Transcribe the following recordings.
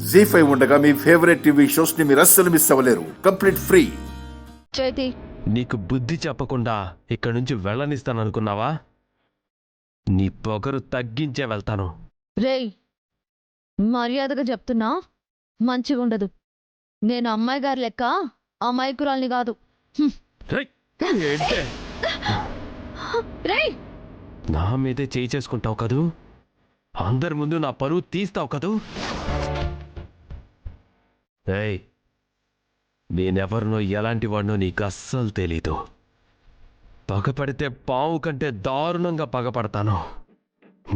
జీ5 ఉండగా మీ favourite TV shows ని మీరు అస్సలు మిస్ అవ్వలేరు. Complete free. చైతి, నీకు బుద్ధి చెప్పకుండా ఇక్కడి నుంచి వెళ్ళనిస్తాననుకున్నావా? నీ పొగరు తగ్గించే వెళ్తాను. రేయ్, మర్యాదగా చెప్తున్నా, మంచిగుండదు. నేను అమ్మాయి గారి లెక్క అమాయకురాల్ని కాదు. రేయ్, ఏంటే? రేయ్, నా మీదే చేయి చేసుకుంటావు కదూ? అందరి ముందు నా పరువు తీస్తావు కదూ? ఏయ్, నేనెవరినో ఎలాంటి వాడినో నీకు అస్సలు తెలీదు. పగపడితే పావు కంటే దారుణంగా పగపడతాను.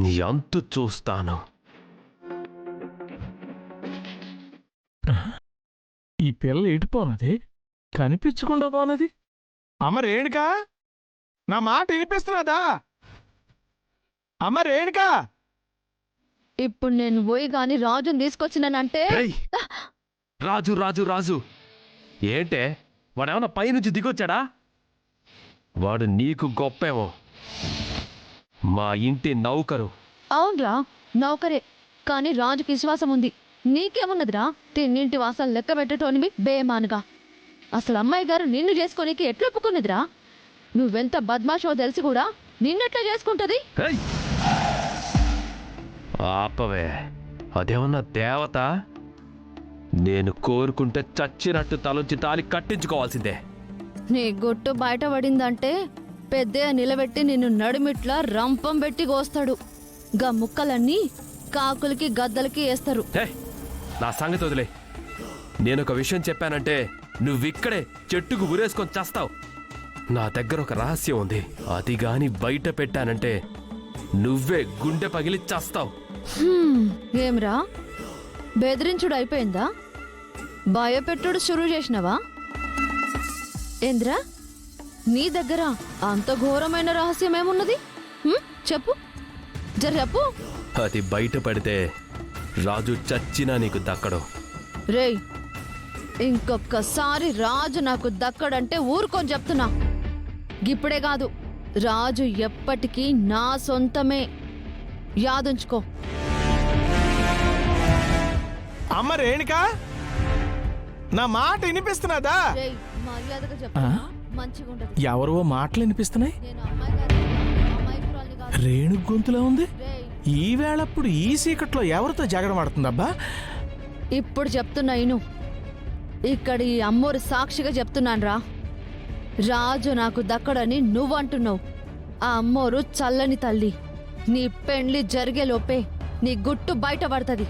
నీ అంతు చూస్తాను. ఈ పిల్ల ఎటుపోనది, కనిపించకుండా పోనది. అమ్మ రేణుకా, నా మాట వినిపిస్తున్నదా? అమ్మ రేణుకా, ఇప్పుడు నేను పోయి గాని రాజుని తీసుకొచ్చినానంటే ఏయ్, రాజు రాజు రాజు ఏంటే? వాడేమన్నా పైనుంచి దిగొచ్చాడా? వాడు నీకు గొప్పేమో, మా ఇంటి నౌకరు. అవునరా, నౌకరే. కానీ రాజుకి విశ్వాసం ఉంది. నీకేమున్నదిరా? తిన్నింటి వాసాలు లెక్క పెట్టటోనివి బేమానుగా. అసలు అమ్మాయి గారు నిన్ను చేసుకోనికి ఎట్లా ఒప్పుకున్నదిరా? నువ్వెంత బద్మాషో తెలిసి కూడా నిన్నెట్లా చేసుకుంటది? ఏయ్, ఆపవే. అదేమన్నా దేవత? నేను కోరుకుంటే చచ్చినట్టు తలొంచి తాలి కట్టించుకోవాల్సిందే. నీ గుట్టు బయటపడిందంటే పెద్ద నిలబెట్టి నిన్ను నడుమిట్లా రంపం పెట్టి కోస్తాడు. గా ముక్కలన్నీ కాకులకి గద్దలకి వేస్తారు. ఏయ్, నా సంగతి వదిలే. నేనొక విషయం చెప్పానంటే నువ్విక్కడే చెట్టుకు ఉరేసుకొని చస్తావు. నా దగ్గర ఒక రహస్యం ఉంది. అది గాని బయట పెట్టానంటే నువ్వే గుండె పగిలి చస్తావు. ఏమ్రా, బెదిరించుడు అయిపోయిందా? భయపెట్టుడు షురూ చేసినవా? ఏంద్రా, నీ దగ్గర అంత ఘోరమైన రహస్యం ఏమున్నది? చెప్పు, చెప్పు. అది బయట పడితే రాజు చచ్చినా నీకు దక్కడు. రేయ్, ఇంకొక్కసారి రాజు నాకు దక్కడంటే ఊరుకొని చెప్తున్నా. ఇప్పుడే కాదు, రాజు ఎప్పటికీ నా సొంతమే. యాదుంచుకో. అమ్మ రేణుకా, నా మాట వినిపిస్తున్నదా? రేయ్, మర్యాదగా చెప్తున్నా, మంచిగుండదు. ఎవరో మాటలు వినిపిస్తున్నాయి. నేను అమ్మాయి గారి అమాయకురాల్ని కాదు. రేణు గొంతులో ఉంది. రేయ్, ఈ వేళప్పుడు ఈ చీకట్లో ఎవరితో జగడమాడుతుందబ్బా? ఇప్పుడు చెప్తున్నా ఇను. ఇక్కడ ఈ అమ్మోరు సాక్షిగా చెప్తున్నాన్రా. రాజు నాకు దక్కడని నువ్వంటున్నావు. ఆ అమ్మోరు చల్లని తల్లి. నీ పెండ్లి జరిగేలోపే నీ గుట్టు బయటపడుతుంది.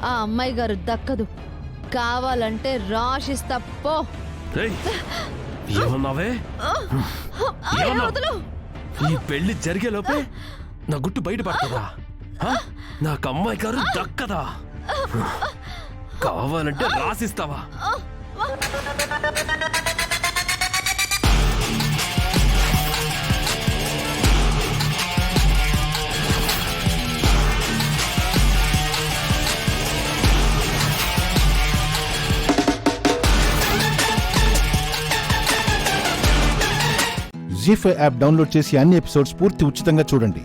ఆ అమ్మాయి గారు దక్కదు. కావాలంటే రాసిస్తా పో. ఏయ్, ఏమన్నావే? వదులు. ఈ పెళ్లి జరిగేలోపే నా గుట్టు బయట పడుతుందా? నాకు అమ్మాయి గారు దక్కదా? కావాలంటే రాసిస్తావా? జీ5 యాప్ డౌన్లోడ్ చేసి అన్ని ఎపిసోడ్స్ పూర్తి ఉచితంగా చూడండి.